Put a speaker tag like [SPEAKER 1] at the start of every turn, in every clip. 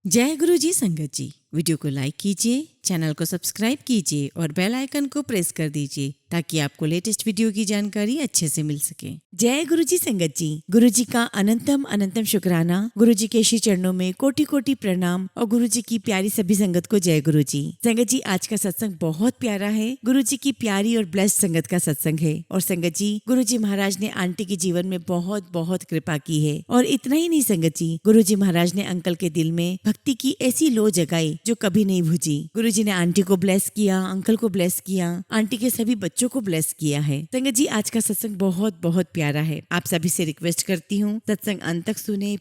[SPEAKER 1] जय गुरु जी संगत जी। वीडियो को लाइक कीजिए, चैनल को सब्सक्राइब कीजिए और बेल आइकन को प्रेस कर दीजिए ताकि आपको लेटेस्ट वीडियो की जानकारी अच्छे से मिल सके। जय गुरु जी संगत जी। गुरु जी का अनंतम अनंतम शुक्राना। गुरु जी के श्री चरणों में कोटि कोटि प्रणाम और गुरु जी की प्यारी सभी संगत को जय गुरु जी। संगत जी, आज का सत्संग बहुत प्यारा है। गुरु जी की प्यारी और ब्लेस्ड संगत का सत्संग है। और संगत जी, गुरु जी महाराज ने आंटी के जीवन में बहुत बहुत कृपा की है। और इतना ही नहीं संगत जी, गुरु जी महाराज ने अंकल के दिल में भक्ति की ऐसी लो जगाई जो कभी नहीं भुजी। गुरु जी ने आंटी को ब्लेस किया, अंकल को ब्लेस किया, आंटी के सभी बच्चों को ब्लेस किया है। संगत जी, आज का सत्संग बहुत बहुत प्यारा है। आप सभी से रिक्वेस्ट करती हूँ, सत्संग अंत तक सुने,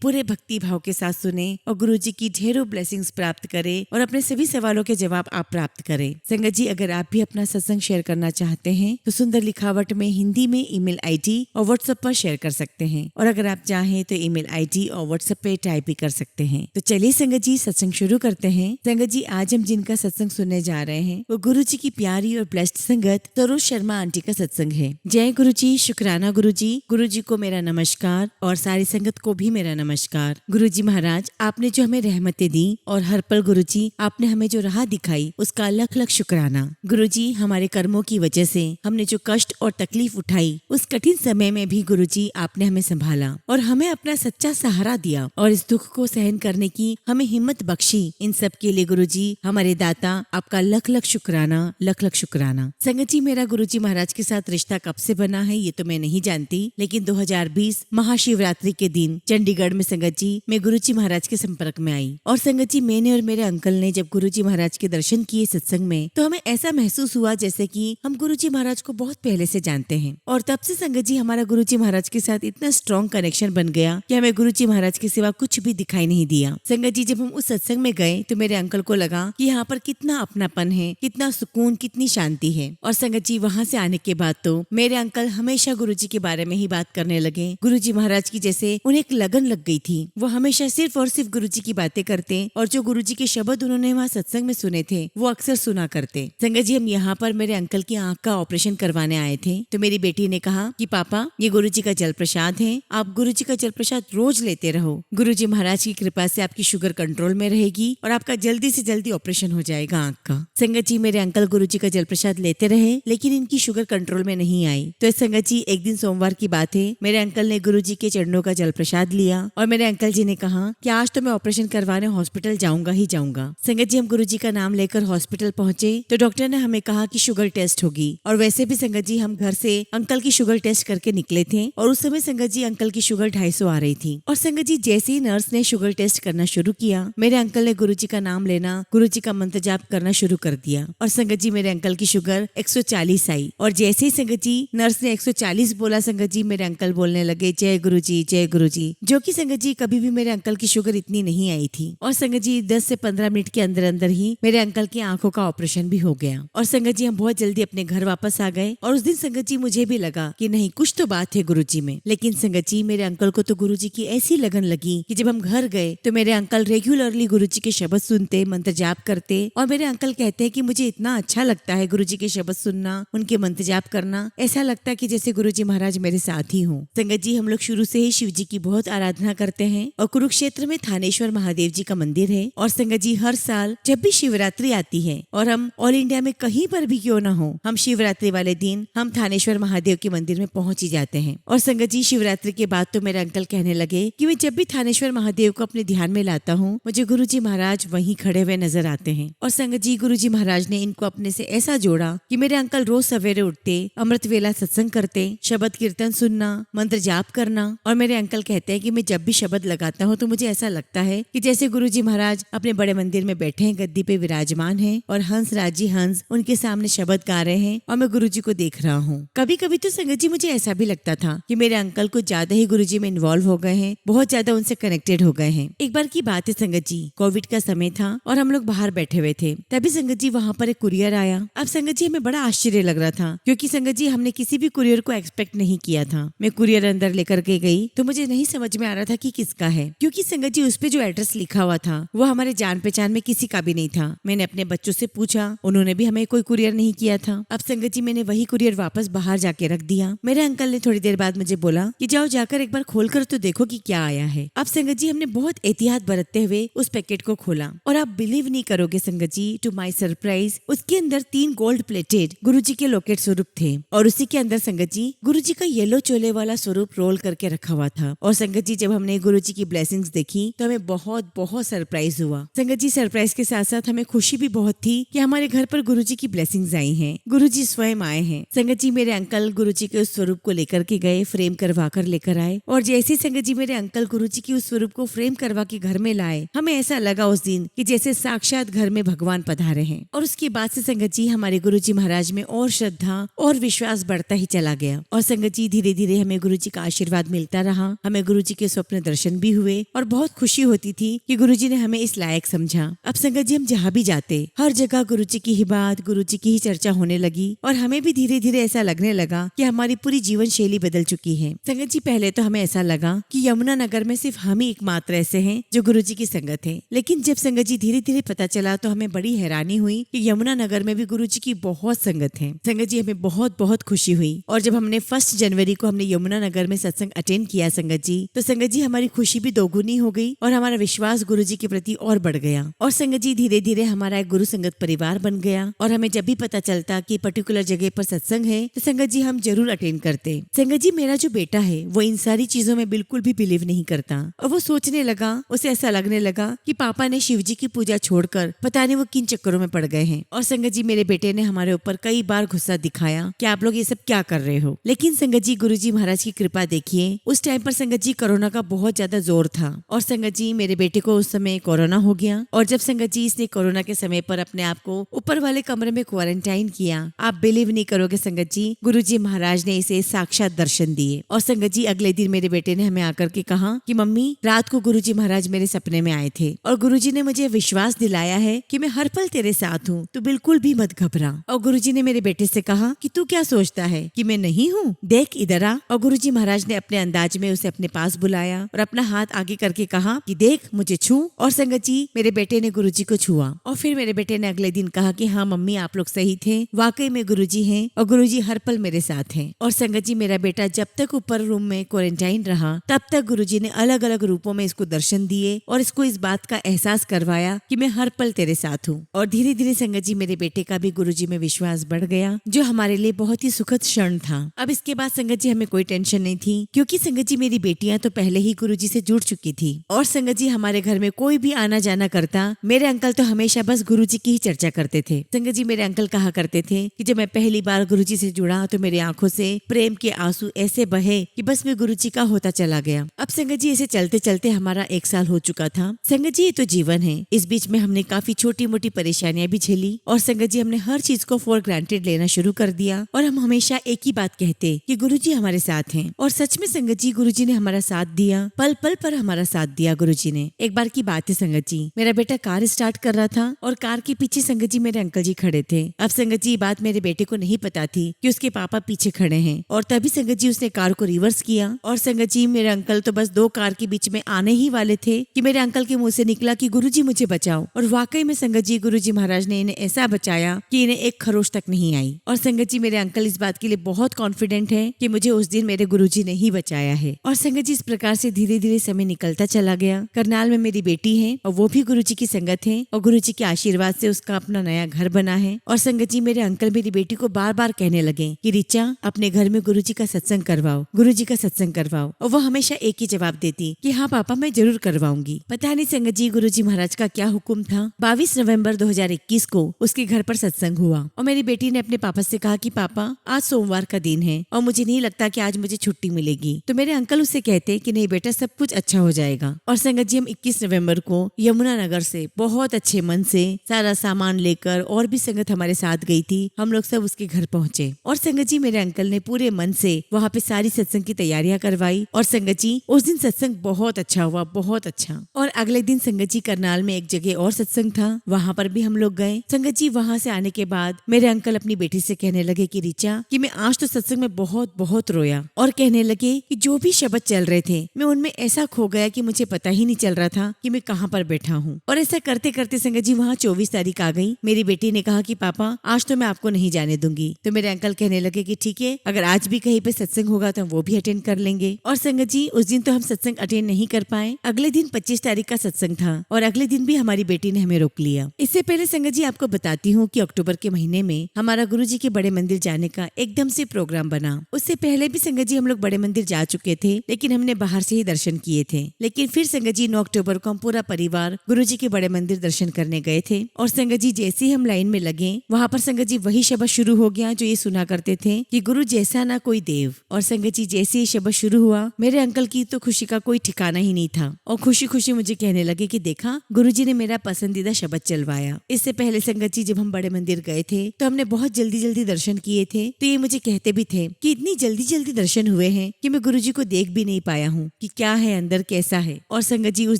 [SPEAKER 1] पूरे भक्ति भाव के साथ सुने और गुरु जी की ढेरों ब्लेसिंग्स प्राप्त करें और अपने सभी सवालों के जवाब आप प्राप्त करें। संगत जी, अगर आप भी अपना सत्संग शेयर करना चाहते हैं तो सुंदर लिखावट में हिंदी में ईमेल आईडी और व्हाट्सएप पर शेयर कर सकते हैं। और अगर आप चाहें तो ईमेल आईडी और व्हाट्सएप पे टाइप भी कर सकते हैं। तो चलिए संगत जी, सत्संग शुरू करते हैं। संगत जी, आज हम जिनका सत्संग सुनने जा रहे हैं वो गुरु जी की प्यारी और ब्लेस्ड संगत सरोज शर्मा आंटी का सत्संग है। जय गुरु जी, शुक्राना गुरु जी। गुरु जी को मेरा नमस्कार और सारी संगत को भी मेरा नमस्कार। गुरु जी महाराज, आपने जो हमें रहमतें दी और हर पल गुरु जी आपने हमें जो राह दिखाई उसका लख लख शुक्राना। गुरु जी, हमारे कर्मों की वजह से हमने जो कष्ट और तकलीफ उठाई उस कठिन समय में भी गुरु जी आपने हमें संभाला और हमें अपना सच्चा सहारा दिया और इस दुख को सहन करने की हमें हिम्मत बख्शी। इन सब के लिए गुरु जी हमारे दाता आपका लख लख शुक्राना, लख लख शुक्राना। संगत जी, मेरा गुरु जी महाराज के साथ रिश्ता कब से बना है ये तो मैं नहीं जानती, लेकिन 2020 महाशिवरात्रि के दिन चंडीगढ़ में संगत जी मैं गुरु जी महाराज के संपर्क में आई। और संगत जी, मैंने और मेरे अंकल ने जब गुरु जी महाराज के दर्शन किए सत्संग में तो हमें ऐसा महसूस हुआ जैसे कि हम गुरु जी महाराज को बहुत पहले से जानते हैं। और तब से संगत जी हमारा गुरु जी महाराज के साथ इतना स्ट्रॉन्ग कनेक्शन बन गया कि हमें गुरु जी महाराज के सिवा कुछ भी दिखाई नहीं दिया। संगत जी, जब हम उस सत्संग में गए तो मेरे अंकल को लगा कि यहाँ पर कितना अपनापन है, कितना सुकून, कितनी शांति है। और संगत जी, वहाँ से आने के बाद तो मेरे अंकल हमेशा गुरु जी के बारे में ही बात करने लगे। गुरु जी महाराज की जैसे उन्हें एक लगन लग गई थी। वो हमेशा सिर्फ और सिर्फ गुरु जी की बातें करते और जो गुरु जी के शब्द उन्होंने वहाँ सत्संग में सुने थे वो अक्सर सुना करते। संगत जी, हम यहाँ पर मेरे अंकल की आँख का ऑपरेशन करवाने आए थे तो मेरी बेटी ने कहा कि पापा, ये गुरु जी का जल प्रसाद है, आप गुरु जी का जल प्रसाद रोज लेते रहो। गुरु जी महाराज की कृपा से आपकी शुगर कंट्रोल में रहेगी और आपका जल्दी से जल्दी ऑपरेशन हो जाएगा आँख का। संगत जी, मेरे अंकल गुरु जी का जल प्रसाद लेते रहे लेकिन इनकी शुगर कंट्रोल में नहीं आई। तो संगत जी, एक दिन सोमवार की बात है, मेरे अंकल ने गुरु जी के चरणों का जल प्रसाद लिया और मेरे अंकल जी ने कहा कि आज तो मैं ऑपरेशन करवाने हॉस्पिटल जाऊंगा ही जाऊंगा। संगत जी, हम गुरु जी का नाम लेकर हॉस्पिटल पहुंचे तो डॉक्टर ने हमें कहा कि शुगर टेस्ट होगी। और वैसे भी संगत जी, हम घर से अंकल की शुगर टेस्ट करके निकले थे और उस समय संगत जी अंकल की शुगर 250 आ रही थी। और संगत जी, जैसे ही नर्स ने शुगर टेस्ट करना शुरू किया, मेरे अंकल ने गुरु जी का नाम लेना, गुरु जी का मंत्र जाप करना शुरू कर दिया और संगत जी मेरे अंकल की शुगर 140 आई। और जैसे ही संगत जी नर्स ने 140 बोला, संगत जी मेरे अंकल बोलने लगे जय गुरु जी, जय गुरु जी। जो कि संगत जी कभी भी मेरे अंकल की शुगर इतनी नहीं आई थी। और संगत जी 10 से 15 मिनट के अंदर अंदर ही मेरे अंकल की आंखों का ऑपरेशन भी हो गया। और संगत जी, हम बहुत जल्दी अपने घर वापस आ गए। और उस दिन संगत जी मुझे भी लगा कि नहीं, कुछ तो बात है गुरु जी में। लेकिन संगत जी, मेरे अंकल को तो गुरु जी की ऐसी लगन लगी कि जब हम घर गए तो मेरे अंकल रेगुलरली गुरु जी के शब्द सुनते, मंत्र जाप करते। और मेरे अंकल कहते हैं कि मुझे इतना अच्छा लगता है गुरु जी के शब्द सुनना, उनके मंत्र जाप करना। ऐसा लगता है कि जैसे गुरु जी महाराज मेरे साथ ही हों। संगत जी, हम लोग शुरू से ही शिव जी की बहुत आराधना करते हैं और कुरुक्षेत्र में थानेश्वर महादेव जी का मंदिर है। और संगत जी, हर साल जब भी शिवरात्रि आती है और हम ऑल इंडिया में कहीं पर भी क्यों ना हो, हम शिवरात्रि वाले दिन हम थानेश्वर महादेव के मंदिर में पहुंच ही जाते हैं। और संगत जी, शिवरात्रि के बाद तो मेरे अंकल कहने लगे कि मैं जब भी थानेश्वर महादेव को अपने ध्यान में लाता हूँ मुझे गुरु जी महाराज वहीं खड़े हुए नजर आते हैं। और संगत जी, गुरु जी महाराज ने इनको अपने से ऐसा जोड़ा कि मेरे अंकल रोज सवेरे उठते, अमृत वेला सत्संग करते, शब्द कीर्तन सुनना, मंत्र जाप करना। और मेरे अंकल कहते हैं कि मैं जब भी शब्द लगाता हूँ तो मुझे ऐसा लगता है कि जैसे गुरु जी महाराज अपने बड़े मंदिर में बैठे हैं, गद्दी पे विराजमान हैं और हंस राजी हंस उनके सामने शब्द गा रहे हैं और मैं गुरु जी को देख रहा हूँ। कभी कभी तो संगत जी मुझे ऐसा भी लगता था कि मेरे अंकल कुछ ज्यादा ही गुरु जी में इन्वॉल्व हो गए हैं, बहुत ज्यादा उनसे कनेक्टेड हो गए हैं। एक बार की बात है संगत जी, कोविड का समय था और हम लोग लोग बाहर बैठे हुए थे। तभी संगत जी वहाँ पर एक कुरियर आया। अब संगत जी हमें बड़ा आश्चर्य लग रहा था, क्योंकि संगत जी हमने किसी भी कुरियर को एक्सपेक्ट नहीं किया था। मैं कुरियर अंदर लेकर के गई तो मुझे नहीं समझ में आ रहा था कि किसका है, क्योंकि संगत जी उस पे जो एड्रेस लिखा हुआ था वो हमारे जान पहचान में किसी का भी नहीं था। मैंने अपने बच्चों से पूछा, उन्होंने भी हमें कोई कुरियर नहीं किया था। अब संगत जी मैंने वही कुरियर वापस बाहर जाके रख दिया। मेरे अंकल ने थोड़ी देर बाद मुझे बोला कि जाओ जाकर एक बार खोल कर तो देखो कि क्या आया है। अब संगत जी हमने बहुत एहतियात बरतते हुए उस पैकेट को खोला और आप बिलीव नहीं करोगे संगत जी, टू माई सरप्राइज उसके अंदर 3 गोल्ड प्लेटेड गुरुजी के लोकेट स्वरूप थे और उसी के अंदर संगत जी गुरुजी का येलो चोले वाला स्वरूप रोल करके रखा हुआ था। और संगत जी जब हमने गुरुजी की ब्लेसिंग्स देखी तो हमें बहुत बहुत सरप्राइज हुआ। संगत जी सरप्राइज के साथ साथ हमें खुशी भी बहुत थी कि हमारे घर पर गुरुजी की ब्लेसिंग्स आई हैं, गुरुजी स्वयं आए हैं। संगत जी मेरे अंकल गुरुजी के उस स्वरूप को लेकर के गए, फ्रेम करवा कर लेकर आए और जैसे संगत जी मेरे अंकल गुरुजी की उस स्वरूप को फ्रेम करवा के घर में लाए, हमें ऐसा लगा उस दिन कि जैसे साक्षात घर में भगवान पधारे हैं। और उसके बाद से संगत जी हमारे गुरुजी महाराज में और श्रद्धा और विश्वास बढ़ता ही चला गया। और संगत जी धीरे धीरे हमें गुरुजी का आशीर्वाद मिलता रहा, हमें गुरुजी के स्वप्न दर्शन भी हुए और बहुत खुशी होती थी कि गुरुजी ने हमें इस लायक समझा। अब संगत जी हम जहाँ भी जाते हर जगह गुरुजी की ही बात, गुरुजी की ही चर्चा होने लगी और हमें भी धीरे धीरे ऐसा लगने लगा कि हमारी पूरी जीवन शैली बदल चुकी है। संगत जी पहले तो हमें ऐसा लगा कि यमुना नगर में सिर्फ हम ही एकमात्र ऐसे हैं जो गुरुजी की संगत है, लेकिन जब संगत जी धीरे धीरे पता चला तो हमें बड़ी हैरानी हुई कि यमुना नगर में भी गुरुजी की बहुत संगत है। संगत जी हमें बहुत बहुत खुशी हुई और जब हमने 1 जनवरी को हमने यमुना नगर में सत्संग अटेंड किया संगत जी, तो संगत जी हमारी खुशी भी दोगुनी हो गई और हमारा विश्वास गुरुजी के प्रति और बढ़ गया। और संगत जी धीरे धीरे हमारा एक गुरु संगत परिवार बन गया और हमें जब भी पता चलता कि पर्टिकुलर जगह पर सत्संग है तो संगत जी हम जरूर अटेंड करते। संगत जी मेरा जो बेटा है वो इन सारी चीजों में बिल्कुल भी बिलीव नहीं करता और वो सोचने लगा, उसे ऐसा लगने लगा कि पापा ने शिव जी की पूजा छोड़कर पता नहीं वो किन चक्करों में पड़ गए हैं। और संगत जी मेरे बेटे ने हमारे ऊपर कई बार गुस्सा दिखाया कि आप लोग ये सब क्या कर रहे हो। लेकिन संगत जी गुरुजी महाराज की कृपा देखिए, उस टाइम पर संगत जी कोरोना का बहुत ज्यादा जोर था और संगत जी मेरे बेटे को उस समय कोरोना हो गया। और जब संगत जी इसने कोरोना के समय पर अपने आप को ऊपर वाले कमरे में क्वारंटाइन किया, आप बिलीव नहीं करोगे संगत जी गुरुजी महाराज ने इसे साक्षात दर्शन दिए। और संगत जी अगले दिन मेरे बेटे ने हमें आकर के कहा कि मम्मी रात को गुरुजी महाराज मेरे सपने में आए थे और गुरुजी ने मुझे विश्वास दिलाया है कि मैं हर पल तेरे साथ हूँ, तो बिल्कुल भी मत घबरा। और गुरुजी ने मेरे बेटे से कहा कि तू क्या सोचता है कि मैं नहीं हूँ, देख इधर आ। और गुरुजी महाराज ने अपने अंदाज में उसे अपने पास बुलाया और अपना हाथ आगे करके कहा कि देख मुझे छू। और संगत जी मेरे बेटे ने गुरुजी को छुआ और फिर मेरे बेटे ने अगले दिन कहा कि हाँ मम्मी आप लोग सही थे, वाकई में गुरुजी हैं और गुरुजी हर पल मेरे साथ हैं। और संगत जी मेरा बेटा जब तक ऊपर रूम में क्वारंटाइन रहा तब तक गुरुजी ने अलग अलग रूपों में इसको दर्शन दिए और इसको इस बात का एहसास करवाया कि मैं हर पल तेरे साथ हूँ। और धीरे धीरे संगत जी मेरे बेटे का भी गुरुजी में विश्वास बढ़ गया, जो हमारे लिए बहुत ही सुखद क्षण था। अब इसके बाद संगत जी हमें कोई टेंशन नहीं थी, क्योंकि संगत जी मेरी बेटियां तो पहले ही गुरुजी से जुड़ चुकी थी। और संगत जी हमारे घर में कोई भी आना जाना करता, मेरे अंकल तो हमेशा बस गुरुजी की ही चर्चा करते थे। संगत जी मेरे अंकल कहा करते थे कि जब मैं पहली बार गुरुजी से जुड़ा तो मेरी आंखों से प्रेम के आंसू ऐसे बहे कि बस मैं गुरुजी का होता चला गया। अब संगत जी ऐसे चलते चलते हमारा 1 साल हो चुका था। संगत जी ये तो जीवन है, इस बीच में हमने काफी छोटी मोटी परेशानियां भी झेली और संगत जी हमने हर चीज को फॉर ग्रांटेड लेना शुरू कर दिया और हम हमेशा एक ही बात कहते कि गुरुजी हमारे साथ हैं। और सच में संगत जी गुरुजी ने हमारा साथ दिया, पल पल पर हमारा साथ दिया गुरुजी ने। एक बार की बात है संगत जी, मेरा बेटा कार स्टार्ट कर रहा था और कार के पीछे संगत जी मेरे अंकल जी खड़े थे। अब संगत जी बात मेरे बेटे को नहीं पता थी कि उसके पापा पीछे खड़े हैं और तभी संगत जी उसने कार को रिवर्स किया और संगत जी मेरे अंकल तो बस 2 कार के बीच में आने ही वाले थे कि मेरे अंकल के मुंह से निकला कि गुरुजी मुझे बचाओ। और वाकई में संगत जी गुरुजी महाराज ने इन्हें ऐसा बचाया कि इन्हें एक खरोच तक नहीं आई। और संगत जी मेरे अंकल इस बात के लिए बहुत कॉन्फिडेंट है कि मुझे उस दिन मेरे गुरुजी ने ही बचाया है। और संगत जी इस प्रकार से धीरे धीरे समय निकलता चला गया। करनाल में मेरी बेटी है और वो भी गुरुजी की संगत है और गुरुजी के आशीर्वाद से उसका अपना नया घर बना है। और संगत जी मेरे अंकल मेरी बेटी को बार बार कहने लगे कि रिचा अपने घर में गुरुजी का सत्संग करवाओ, गुरुजी का सत्संग करवाओ। और वो हमेशा एक ही जवाब देती कि हाँ पापा मैं जरूर करवाऊंगी। पता नहीं संगत जी गुरुजी महाराज का क्या हुक्म था, 22 नवंबर 2021 को उसके घर पर सत्संग हुआ और मेरी बेटी ने अपने पापा से कहा कि पापा आज सोमवार का दिन है और मुझे नहीं लगता कि आज मुझे छुट्टी मिलेगी। तो मेरे अंकल उससे कहते कि नहीं बेटा सब कुछ अच्छा हो जाएगा। और संगत जी हम 21 नवंबर को यमुना नगर से बहुत अच्छे मन से सारा सामान लेकर, और भी संगत हमारे साथ गई थी, हम लोग सब उसके घर पहुंचे। और संगत जी मेरे अंकल ने पूरे मन से वहाँ पे सारी सत्संग की तैयारियां करवाई और संगत जी उस दिन सत्संग बहुत अच्छा हुआ, बहुत अच्छा। और अगले दिन संगत जी करनाल में एक जगह और और सत्संग था, वहाँ पर भी हम लोग गए। संगत जी वहाँ से आने के बाद मेरे अंकल अपनी बेटी से कहने लगे कि ऋचा, कि मैं आज तो सत्संग में बहुत बहुत रोया, और कहने लगे कि जो भी शब्द चल रहे थे मैं उनमें ऐसा खो गया कि मुझे पता ही नहीं चल रहा था कि मैं कहाँ पर बैठा हूँ। और ऐसा करते करते संगत जी वहाँ 24 तारीख आ गई। मेरी बेटी ने कहा कि पापा आज तो मैं आपको नहीं जाने दूंगी। तो मेरे अंकल कहने लगे कि ठीक है, अगर आज भी कहीं पे सत्संग होगा तो हम वो भी अटेंड कर लेंगे। और संगत जी उस दिन तो हम सत्संग अटेंड नहीं कर पाए। अगले दिन 25 तारीख का सत्संग था और अगले दिन भी हमारी बेटी ने हमें रोक लिया। इससे पहले संगत जी आपको बताती हूँ कि अक्टूबर के महीने में हमारा गुरुजी के बड़े मंदिर जाने का एकदम से प्रोग्राम बना। उससे पहले भी संगत जी हम लोग बड़े मंदिर जा चुके थे, लेकिन हमने बाहर से ही दर्शन किए थे। लेकिन फिर संगत जी 9 अक्टूबर को हम पूरा परिवार गुरुजी के बड़े मंदिर दर्शन करने गए थे। और संगत जी जैसे ही हम लाइन में लगे, वहाँ पर संगत जी वही शब्द शुरू हो गया जो ये सुना करते थे कि गुरु जैसा ना कोई देव। और संगत जी जैसे ही शब्द शुरू हुआ, मेरे अंकल की तो खुशी का कोई ठिकाना ही नहीं था और खुशी खुशी मुझे कहने लगे कि देखा, गुरुजी ने मेरा पसंदीदा शब्द चलवाया। इससे पहले संगत जी जब हम बड़े मंदिर गए थे तो हमने बहुत जल्दी जल्दी दर्शन किए थे। तो ये मुझे कहते भी थे कि इतनी जल्दी जल्दी दर्शन हुए हैं कि मैं गुरुजी को देख भी नहीं पाया हूँ कि क्या है अंदर, कैसा है। और संगत जी उस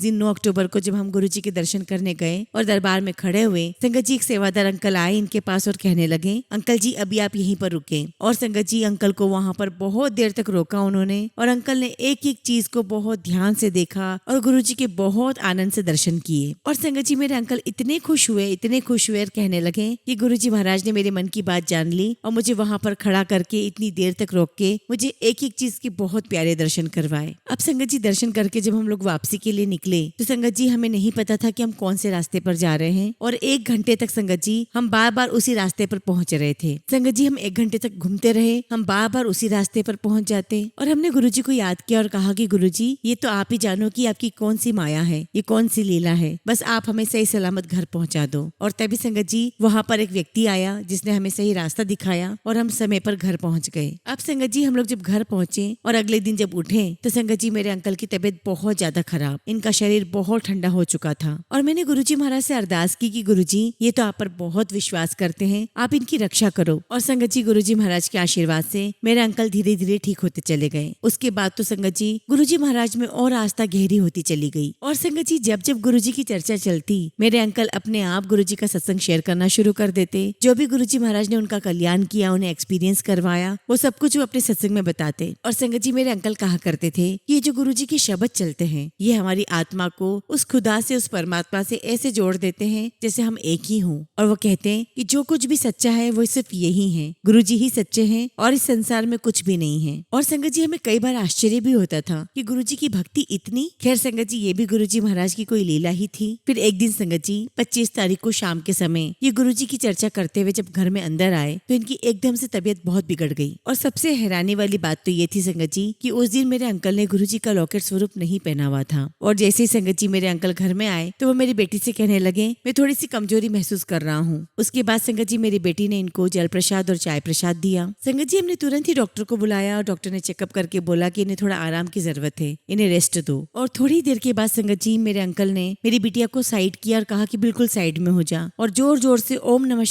[SPEAKER 1] दिन 9 अक्टूबर को जब हम गुरुजी के दर्शन करने गए और दरबार में खड़े हुए, संगत जी एक सेवादार अंकल आए इनके पास और कहने लगे, अंकल जी अभी आप यहीं पर रुके। और संगत जी अंकल को वहाँ पर बहुत देर तक रोका उन्होंने, और अंकल ने एक एक चीज को बहुत ध्यान से देखा और गुरुजी के बहुत आनंद से दर्शन किए। और संगत जी मेरे अंकल इतने खुश हुए और कहने लगे कि गुरुजी महाराज ने मेरे मन की बात जान ली और मुझे वहाँ पर खड़ा करके इतनी देर तक रोक के मुझे एक एक चीज के बहुत प्यारे दर्शन करवाए। अब संगत जी दर्शन करके जब हम लोग वापसी के लिए निकले तो संगत जी हमें नहीं पता था कि हम कौन से रास्ते पर जा रहे हैं, और 1 घंटे तक संगत जी हम बार बार उसी रास्ते पर पहुंच रहे थे। संगत जी हम 1 घंटे तक घूमते रहे, हम बार बार उसी रास्ते पर पहुंच जाते और हमने गुरुजी को याद किया और कहा कि गुरुजी ये तो आप ही जानो कि आपकी कौन सी माया है, ये कौन सी लीला है, बस आप हमें सही सलामत घर पहुंचा दो। और तभी संगत जी वहाँ पर एक व्यक्ति आया जिसने हमें सही रास्ता दिखाया और हम समय पर घर पहुंच गए। अब संगत जी हम लोग जब घर पहुंचे और अगले दिन जब उठे तो संगत जी मेरे अंकल की तबीयत बहुत ज्यादा खराब, इनका शरीर बहुत ठंडा हो चुका था। और मैंने गुरुजी महाराज से अरदास की कि गुरुजी ये तो आप पर बहुत विश्वास करते हैं, आप इनकी रक्षा करो। और संगत जी गुरुजी महाराज के आशीर्वाद से मेरे अंकल धीरे धीरे ठीक होते चले गए। उसके बाद तो संगत जी गुरुजी महाराज में और आस्था गहरी होती चली गई। और संगत जी जब जब गुरुजी की चर्चा चलती, मेरे अंकल अपने आप गुरुजी का सत्संग शेयर करना शुरू कर देते। जो भी गुरुजी महाराज ने उनका कल्याण किया, उन्हें एक्सपीरियंस करवाया, वो सब कुछ वो अपने सत्संग में बताते। और संगत जी मेरे अंकल कहा करते थे कि ये जो गुरुजी के शब्द चलते हैं ये हमारी आत्मा को उस खुदा से, उस परमात्मा से ऐसे जोड़ देते हैं जैसे हम एक ही हों। और वो कहते हैं कि जो कुछ भी सच्चा है वो सिर्फ यही है, गुरुजी ही सच्चे हैं और इस संसार में कुछ भी नहीं है। और संगत जी हमें कई बार आश्चर्य भी होता था कि गुरुजी की भक्ति इतनी। खैर संगत जी ये भी गुरुजी महाराज की कोई लीला ही थी। फिर एक दिन संगत जी 25 तारीख को शाम के समय ये गुरुजी की चर्चा करते हुए जब घर में अंदर आए तो इनकी एकदम से तबीयत बहुत बिगड़ गई। और सबसे हैरानी वाली बात तो ये थी संगत जी कि उस दिन मेरे अंकल ने गुरुजी का लॉकेट स्वरूप नहीं पहना हुआ था। और जैसे ही संगत जी मेरे अंकल घर में आए तो वो मेरी बेटी से कहने लगे, मैं थोड़ी सी कमजोरी महसूस कर रहा हूँ। उसके बाद संगत जी मेरी बेटी ने इनको जल प्रसाद और चाय प्रसाद दिया। संगत जी हमने तुरंत ही डॉक्टर को बुलाया और डॉक्टर ने चेकअप करके बोला कि इन्हें थोड़ा आराम की जरूरत है, इन्हें रेस्ट दो। और थोड़ी देर के बाद संगत जी मेरे अंकल ने मेरी बिटिया को साइड किया और कहा कि बिल्कुल साइड में हो जा। और जोर जोर से ओम नमः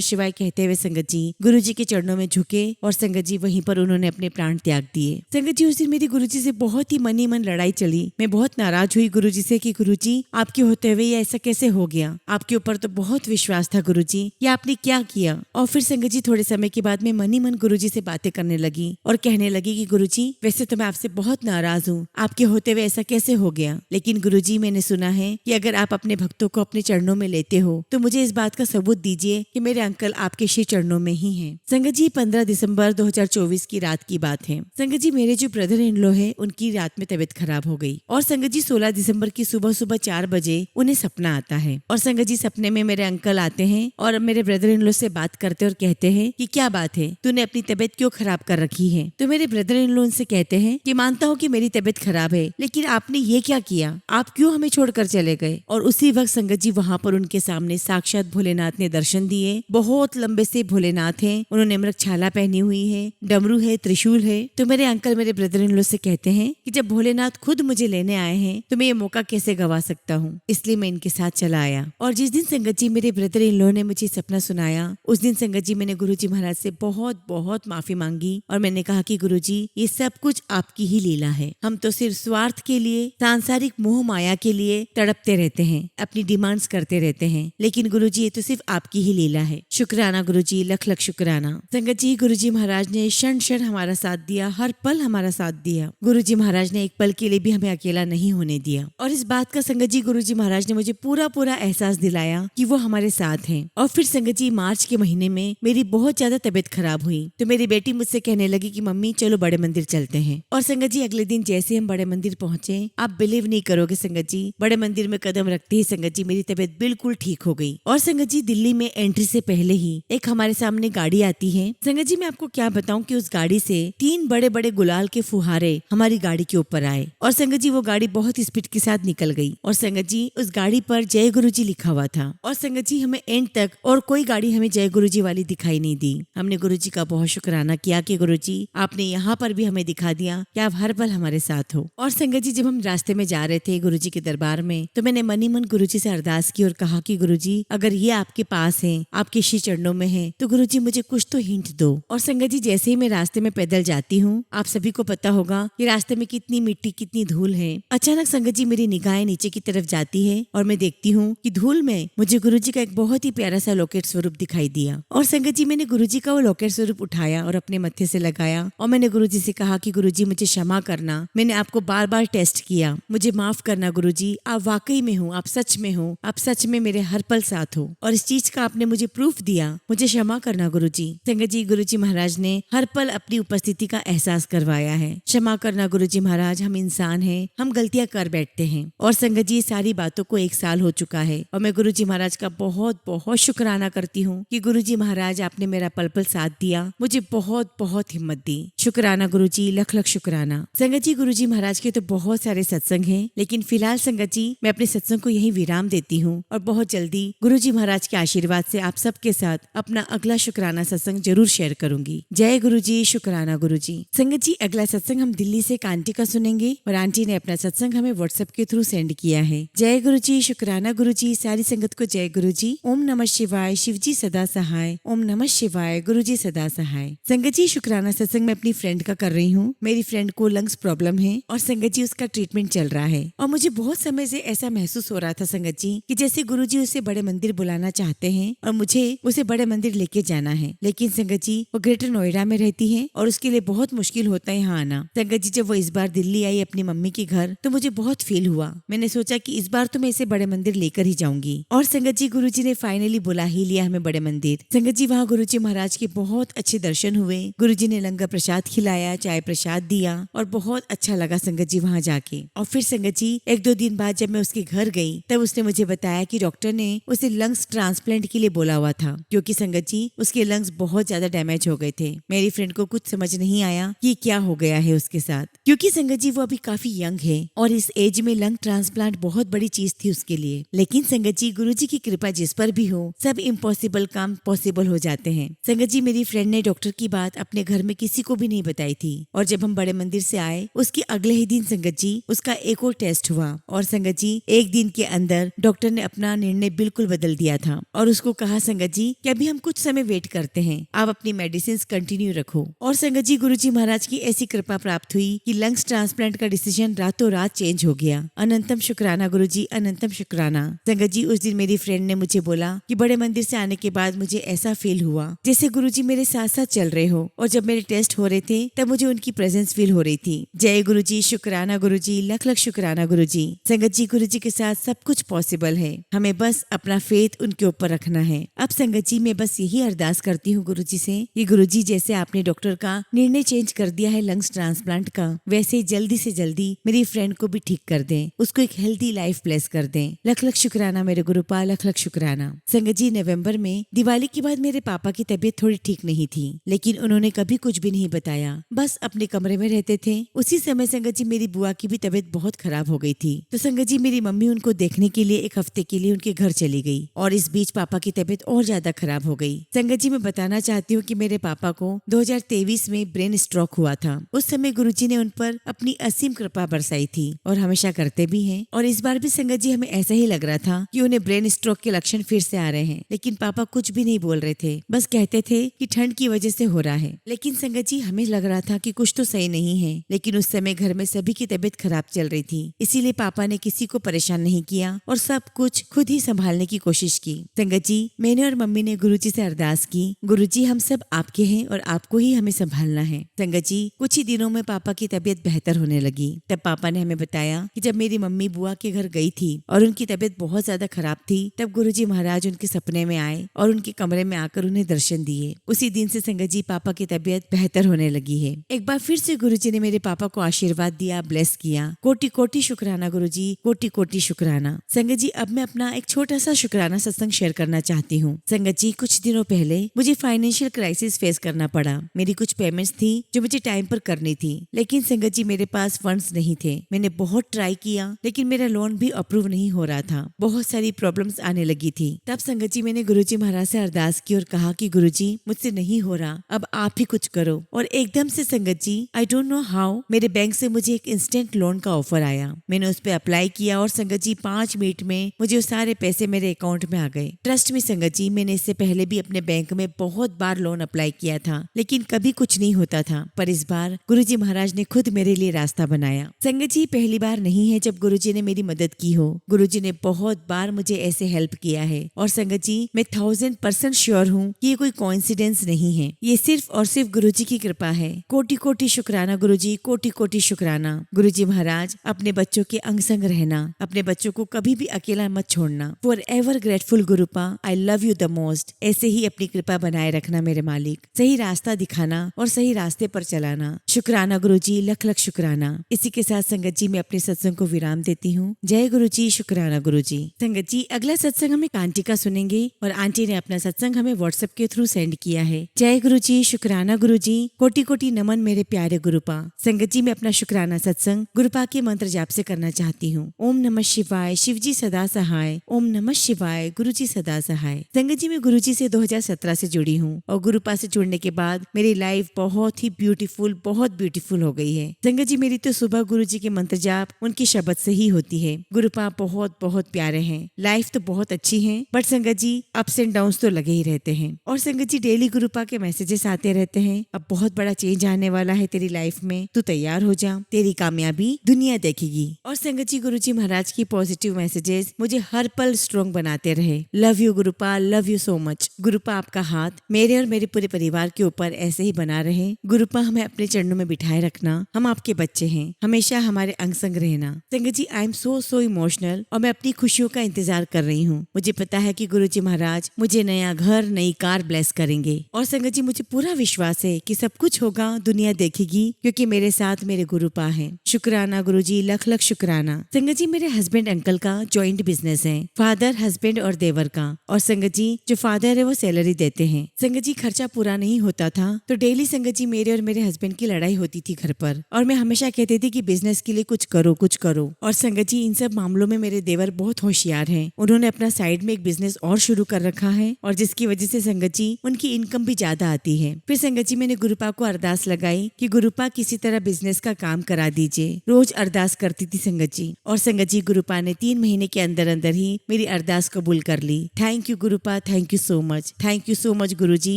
[SPEAKER 1] शिवाय कहते हुए संगत जी गुरुजी के चरणों में झुके और संगत जी वहीं पर उन्होंने अपने प्राण त्याग दिए। संगत जी उस दिन मेरी गुरुजी से बहुत ही मन ही मन लड़ाई चली। मैं बहुत नाराज हुई गुरुजी से कि गुरुजी आपके होते हुए ये ऐसा कैसे हो गया, आपके ऊपर तो बहुत विश्वास था गुरुजी, ये आपने क्या किया। और फिर संगत जी थोड़े समय के बाद मैं मन ही मन गुरुजी से बातें करने लगी और कहने लगी कि गुरुजी वैसे तो मैं आपसे बहुत नाराज हूँ, आपके होते हुए ऐसा कैसे हो गया, लेकिन गुरुजी मैंने सुना है कि अगर आप अपने भक्तों को अपने चरणों में लेते हो तो मुझे इस बात का सबूत दीजिए कि मेरे अंकल आपके श्री चरणों में ही हैं। संगत जी 15 दिसंबर 2024 की रात की बात है। संगत जी मेरे जो ब्रदर इन लॉ है उनकी रात में तबीयत खराब हो गई और संगत जी 16 दिसंबर की सुबह 4 बजे उन्हें सपना आता है। और संगत जी सपने में मेरे अंकल आते हैं और मेरे ब्रदर इन लॉ से बात करते और कहते हैं कि क्या बात है, तूने अपनी तबीयत क्यों खराब कर रखी है। तो मेरे ब्रदर इन लॉ उनसे कहते हैं कि मानता हूँ कि मेरी तबीयत खराब है, लेकिन आपने ये क्या किया, आप क्यों हमें छोड़कर चले गए। और उसी वक्त संगत जी वहाँ पर उनके सामने साक्षात भोलेनाथ ने दर्शन दिए। बहुत लंबे से भोलेनाथ हैं, उन्होंने मृगछाला पहनी हुई है, डमरू है, त्रिशूल है। तो मेरे अंकल मेरे ब्रदर इन लॉ से कहते हैं कि जब भोलेनाथ खुद मुझे लेने आए हैं तो मैं ये मौका कैसे गवा सकता हूँ, इसलिए मैं इनके साथ चला आया। और जिस दिन संगत जी मेरे ब्रदर इन लॉ ने मुझे सपना सुनाया उस दिन संगत जी मैंने गुरुजी महाराज से बहुत बहुत माफी मांगी और मैंने कहा कि गुरुजी ये सब कुछ आपकी ही लीला है, हम तो सिर्फ स्वार्थ के लिए, सांसारिक मोह माया के लिए तड़पते रहते रहते हैं, अपनी डिमांड्स करते रहते हैं, लेकिन गुरुजी ये तो सिर्फ आपकी ही लीला है। शुक्राना गुरुजी, लख लख शुक्राना। संगत जी, गुरुजी महाराज ने क्षण क्षण हमारा साथ दिया, हर पल हमारा साथ दिया। गुरुजी महाराज ने एक पल के लिए भी हमें अकेला नहीं होने दिया। और इस बात का संगत जी गुरुजी महाराज ने मुझे पूरा पूरा एहसास दिलाया कि वो हमारे साथ हैं। और फिर संगत जी, मार्च के महीने में मेरी बहुत ज्यादा तबीयत खराब हुई तो मेरी बेटी मुझसे कहने लगी कि मम्मी चलो बड़े मंदिर चलते हैं। और संगत जी, अगले दिन जैसे हम बड़े मंदिर पहुंचे, आप बिलीव नहीं करोगे संगत जी, बड़े मंदिर में कदम रखते ही संगत जी मेरी तबीयत बिल्कुल ठीक हो गई। और संगत जी, दिल्ली में एंट्री से पहले ही एक हमारे सामने गाड़ी आती है। संगत जी, मैं आपको क्या बताऊं कि उस गाड़ी से 3 बड़े बड़े गुलाल के फुहारे हमारी गाड़ी के ऊपर आए। और संगत जी, वो गाड़ी बहुत स्पीड के साथ निकल गई। और संगत जी, उस गाड़ी पर जय गुरुजी लिखा हुआ था। और संगत जी, हमें एंड तक और कोई गाड़ी हमें जय गुरुजी वाली दिखाई नहीं दी। हमने गुरुजी का बहुत शुक्राना किया कि गुरुजी आपने यहाँ पर भी हमें दिखा दिया कि आप हर पल हमारे साथ हो। और संगत जी, जब हम रास्ते में जा रहे थे गुरुजी के दरबार में, तो मैंने मन ही मन गुरुजी से अरदास की और कहा कि गुरुजी अगर ये आपके पास है, आपके श्री चरणों में है, तो गुरुजी मुझे कुछ तो हिंट दो। और संगत जी, जैसे ही मैं रास्ते में पैदल जाती हूँ, आप सभी को पता होगा कि रास्ते में कितनी मिट्टी कितनी धूल है। अचानक संगत जी मेरी निगाहें नीचे की तरफ जाती है और मैं देखती हूँ कि धूल में मुझे गुरुजी का एक बहुत ही प्यारा सा लॉकेट स्वरूप दिखाई दिया। और संगत जी, मैंने गुरुजी का वो लॉकेट स्वरूप उठाया और अपने मत्थे से लगाया और मैंने गुरुजी से कहा कि गुरुजी मुझे क्षमा करना, मैंने आपको बार बार टेस्ट किया, मुझे माफ करना गुरुजी, आप वाकई में हो, आप सच में हो, आप सच में मेरे हर पल साथ हो और इस चीज का आपने मुझे प्रूफ दिया, मुझे क्षमा करना गुरुजी। संगत जी, गुरुजी महाराज ने हर पल अपनी उपस्थिति का एहसास करवाया है। क्षमा करना गुरुजी महाराज, हम इंसान हैं, हम गलतियां कर बैठते हैं। और संगत जी, सारी बातों को 1 साल हो चुका है और मैं गुरुजी महाराज का बहुत बहुत शुक्राना करती हूँ कि गुरुजी महाराज आपने मेरा पल पल साथ दिया, मुझे बहुत बहुत हिम्मत दी। शुक्राना गुरुजी, लख लख शुक्राना। संगत जी, गुरुजी महाराज के तो बहुत सारे सत्संग हैं, लेकिन फिलहाल संगत जी मैं अपने सत्संग को यही विराम देती हूँ और बहुत जल्दी गुरुजी महाराज के आशीर्वाद से आप सबके साथ अपना अगला शुक्राना सत्संग जरूर शेयर करूंगी। जय गुरुजी, शुक्राना गुरुजी। संगत जी, अगला सत्संग हम दिल्ली से एक आंटी का सुनेंगे और आंटी ने अपना सत्संग हमें व्हाट्सएप के थ्रू सेंड किया है। जय गुरुजी, शुक्राना गुरुजी। सारी संगत को जय गुरुजी। ओम नमः शिवाय, शिवजी सदा सहाय। ओम नमः शिवाय, गुरुजी सदा सहाय। संगत जी, शुक्राना सत्संग मैं अपनी फ्रेंड का कर रही हूँ। मेरी फ्रेंड को लंग्स प्रॉब्लम है और संगत जी उसका ट्रीटमेंट चल रहा है और मुझे बहुत समय से ऐसा महसूस हो रहा था संगत जी कि जैसे गुरुजी उसे बड़े मंदिर बुलाना चाहते हैं और मुझे उसे बड़े मंदिर लेके जाना है। लेकिन संगत जी, वो ग्रेटर नोएडा में रहती है और उसके लिए बहुत मुश्किल होता है यहाँ आना। संगत जी, जब वो इस बार दिल्ली आई अपनी मम्मी के घर तो मुझे बहुत फील हुआ। मैंने सोचा कि इस बार तो मैं इसे बड़े मंदिर लेकर ही जाऊंगी। और संगत जी, गुरुजी ने फाइनली बुला ही लिया हमें बड़े मंदिर। संगत जी, वहाँ गुरुजी महाराज के बहुत अच्छे दर्शन हुए। गुरुजी ने लंगर प्रसाद खिलाया, चाय प्रसाद दिया और बहुत अच्छा लगा संगत जी वहाँ जाके। और फिर संगत जी, 1-2 दिन बाद जब मैं उसके घर गई तब उसने मुझे बताया कि डॉक्टर ने उसे लंग्स ट्रांसप्लांट के लिए बोला हुआ था, क्योंकि संगत जी उसके लंग्स बहुत ज्यादा डैमेज हो गए थे। मेरी फ्रेंड को कुछ समझ नहीं आया कि क्या हो गया है उसके साथ, क्योंकि संगत जी वो अभी काफी यंग है और इस एज में लंग ट्रांसप्लांट बहुत बड़ी चीज थी उसके लिए। लेकिन संगत जी, गुरुजी की कृपा जिस पर भी हो, सब इम्पॉसिबल काम पॉसिबल हो जाते हैं। संगत जी, मेरी फ्रेंड ने डॉक्टर की बात अपने घर में किसी को भी नहीं बताई थी और जब हम बड़े मंदिर से आए उसके अगले ही दिन संगत जी उसका एक और टेस्ट हुआ और संगत जी 1 दिन के अंदर डॉक्टर ने अपना निर्णय बिल्कुल बदल दिया था और उसको कहा संगत जी कि अभी हम कुछ समय वेट करते हैं, आप अपनी मेडिसिन कंटिन्यू रखो। और संगत जी, गुरुजी महाराज की ऐसी कृपा प्राप्त हुई कि लंग्स ट्रांसप्लांट का डिसीजन रातों रात चेंज हो गया। अनंतम शुक्राना गुरुजी, अनंतम शुक्राना। संगत जी, उस दिन मेरी फ्रेंड ने मुझे बोला कि बड़े मंदिर से आने के बाद मुझे ऐसा फील हुआ जैसे गुरुजी मेरे साथ साथ चल रहे हो और जब मेरे टेस्ट हो रहे थे तब मुझे उनकी प्रेजेंस फील हो रही थी। जय गुरुजी, शुक्राना गुरुजी, लख लख शुक्राना गुरुजी। संगत जी, गुरुजी के साथ सब कुछ पॉसिबल है, हमें बस अपना फेथ उनके ऊपर रखना है। अब संगत जी, मैं बस यही अरदास करती हूँ गुरुजी से कि गुरुजी जैसे आपने डॉक्टर का निर्णय चेंज कर दिया है लंग्स ट्रांसप्लांट का, वैसे जल्दी से जल्दी मेरी फ्रेंड को भी ठीक कर दें, उसको एक हेल्दी लाइफ ब्लेस कर दें। लख लख शुक्राना मेरे गुरुपाल, लख लख शुक्राना। संगत जी, नवंबर में दिवाली के बाद मेरे पापा की तबीयत थोड़ी ठीक नहीं थी, लेकिन उन्होंने कभी कुछ भी नहीं बताया, बस अपने कमरे में रहते थे। उसी समय संगत जी मेरी बुआ की भी तबीयत बहुत खराब हो गई थी, तो संगत जी मेरी मम्मी उनको देखने के लिए 1 हफ्ते के लिए उनके घर चली गई और इस बीच पापा की तबीयत और ज्यादा खराब हो गई। संगत जी, मैं बताना चाहती हूँ कि मेरे पापा को 2023 में ब्रेन स्ट्रोक हुआ था। उस समय गुरुजी ने उन पर अपनी असीम कृपा बरसाई थी और हमेशा करते भी हैं। और इस बार भी संगत जी हमें ऐसा ही लग रहा था कि उन्हें ब्रेन स्ट्रोक के लक्षण फिर से आ रहे हैं, लेकिन पापा कुछ भी नहीं बोल रहे थे, बस कहते थे कि ठंड की वजह से हो रहा है। लेकिन संगत जी, हमें लग रहा था कि कुछ तो सही नहीं है, लेकिन उस समय घर में सभी की तबीयत खराब चल रही थी, इसीलिए पापा ने किसी को परेशान नहीं किया और सब कुछ खुद ही संभालने की कोशिश की। संगत जी, मैंने और मम्मी ने गुरुजी से अरदास की, गुरुजी हम सब आपके हैं और आपको ही हमें संभालना है। संगत जी, कुछ ही दिनों में पापा की तबीयत बेहतर होने लगी। तब पापा ने हमें बताया कि जब मेरी मम्मी बुआ के घर गई थी और उनकी तबीयत बहुत ज्यादा खराब थी, तब गुरुजी महाराज उनके सपने में आए और उनके कमरे में आकर उन्हें दर्शन दिए। उसी दिन से संगत जी पापा की तबीयत बेहतर होने लगी है। एक बार फिर से गुरुजी ने मेरे पापा को आशीर्वाद दिया, ब्लेस किया। कोटि कोटि शुक्राना गुरुजी, कोटि कोटि शुक्राना। संगत जी, अब मैं अपना एक छोटा सा शुक्राना सत्संग शेयर करना चाहती हूँ। संगत जी, कुछ दिनों पहले मुझे फाइनेंशियल क्राइसिस फेस करना पड़ा। मेरी कुछ पेमेंट्स थी जो मुझे टाइम पर करनी थी, लेकिन संगत जी मेरे पास फंड्स नहीं थे। मैंने बहुत ट्राई किया, लेकिन मेरा लोन भी अप्रूव नहीं हो रहा था। बहुत सारी प्रॉब्लम्स आने लगी थी। तब संगत जी मैंने गुरुजी महाराज से अरदास की और कहा कि गुरुजी मुझसे नहीं हो रहा, अब आप ही कुछ करो। और एकदम से संगत जी, आई डोंट नो हाउ, मेरे बैंक से मुझे एक इंस्टेंट लोन का ऑफर आया। मैंने उस पर अप्लाई किया और संगत जी 5 मिनट में मुझे वो सारे पैसे मेरे अकाउंट में आ गए। ट्रस्ट में संगत जी, मैंने इससे पहले भी अपने बैंक में बहुत बार लोन अप्लाई किया था, लेकिन कभी कुछ नहीं होता था। पर इस बार गुरुजी महाराज ने खुद मेरे लिए रास्ता बनाया। संगत जी, पहली बार नहीं है जब गुरुजी ने मेरी मदद की हो। गुरुजी ने बहुत बार मुझे ऐसे हेल्प किया है और संगत जी मैं 1000% श्योर हूँ कि ये कोई कोइंसिडेंस नहीं है, ये सिर्फ और सिर्फ गुरुजी की कृपा है। कोटि कोटि शुक्राना गुरुजी, कोटि कोटि शुक्राना। गुरुजी महाराज, अपने बच्चों के अंग संग रहना, अपने बच्चों को कभी भी अकेला मत छोड़ना। For ever grateful गुरुपा, I love you the most. ऐसे ही अपनी कृपा बनाए रखना मेरे मालिक, सही रास्ता दिखाना और सही रास्ते पर चलाना। शुक्राना गुरुजी, लख लख शुक्राना। इसी के साथ संगत जी मैं अपने सत्संग को विराम देती हूँ। जय गुरुजी, शुक्राना गुरुजी। संगत जी, अगला सत्संग हम एक आंटी का सुनेंगे और आंटी ने अपना सत्संग हमें व्हाट्सएप के थ्रू सेंड किया है। जय गुरुजी, शुक्राना गुरुजी, कोटि कोटि नमन मेरे प्यारे गुरुपा। संगत जी मैं अपना शुक्राना सत्संग गुरुपा के मंत्र जाप से करना चाहती हूँ। ओम नमः शिवाय, शिवजी सदा सहाय। ओम नमः शिवाय, गुरुजी सदा सहाय। संगत जी मैं गुरुजी से 2017 से जुड़ी हूँ और गुरुपा से जुड़ने के बाद मेरी लाइफ बहुत ही ब्यूटीफुल हो गई है। संगत जी मेरी तो सुबह गुरुजी के मंत्र जाप उनकी शब्द से ही होती है। गुरुपा बहुत प्यारे हैं, लाइफ तो बहुत अच्छी है, बट संगत जी अप्स एंड डाउन्स तो लगे ही रहते हैं। और संगत जी डेली गुरुपा के मैसेजेस आते रहते हैं, अब बहुत बड़ा चेंज आने वाला है तेरी लाइफ में, तू तैयार हो जा, तेरी कामयाबी दुनिया देखेगी। और संगत जी गुरुजी महाराज की पॉजिटिव मैसेजेस मुझे हर पल स्ट्रॉन्ग बनाते रहे। लव यू गुरुपा, लव यू सो मच। गुरुपा आपका हाथ मेरे और मेरे पूरे परिवार के ऊपर ऐसे ही बना रहे। गुरुपा हमें अपने चरणों में बिठाए रखना, हम आपके बच्चे हैं, हमेशा हमारे अंग संग रहना। संगत जी आई एम सो इमोशनल और मैं अपनी खुशियों का इंतजार कर रही हूँ। मुझे पता है कि गुरुजी महाराज मुझे नया घर, नई कार ब्लेस करेंगे। और संगत जी मुझे पूरा विश्वास है कि सब कुछ होगा, दुनिया देखेगी, क्योंकि मेरे साथ मेरे गुरुपा है। शुक्राना गुरुजी, लख लख शुक्राना। संगत जी मेरे हस्बैंड अंकल का जॉइंट बिजनेस है, फादर हस्बैंड और देवर का। और संगत जी जो फादर है वो सैलरी देते हैं। संगत जी खर्चा पूरा नहीं होता था तो डेली संगत जी मेरे और मेरे हस्बैंड की लड़ाई होती थी घर पर, और मैं हमेशा कहती थी कि बिजनेस के लिए कुछ करो। और संगत जी इन सब मामलों में मेरे देवर बहुत होशियार हैं। उन्होंने अपना साइड में एक बिजनेस और शुरू कर रखा है और जिसकी वजह से संगत जी उनकी इनकम भी ज्यादा आती है। फिर संगत जी मैंने गुरुपा को अरदास लगाई कि गुरुपा किसी तरह बिजनेस का काम करा दीजिए। रोज अरदास करती थी संगत जी, और संगत जी गुरुपा ने 3 महीने के अंदर अंदर ही मेरी अरदास कबूल कर ली। थैंक यू गुरुपा, thank you so much, thank you so much Guruji,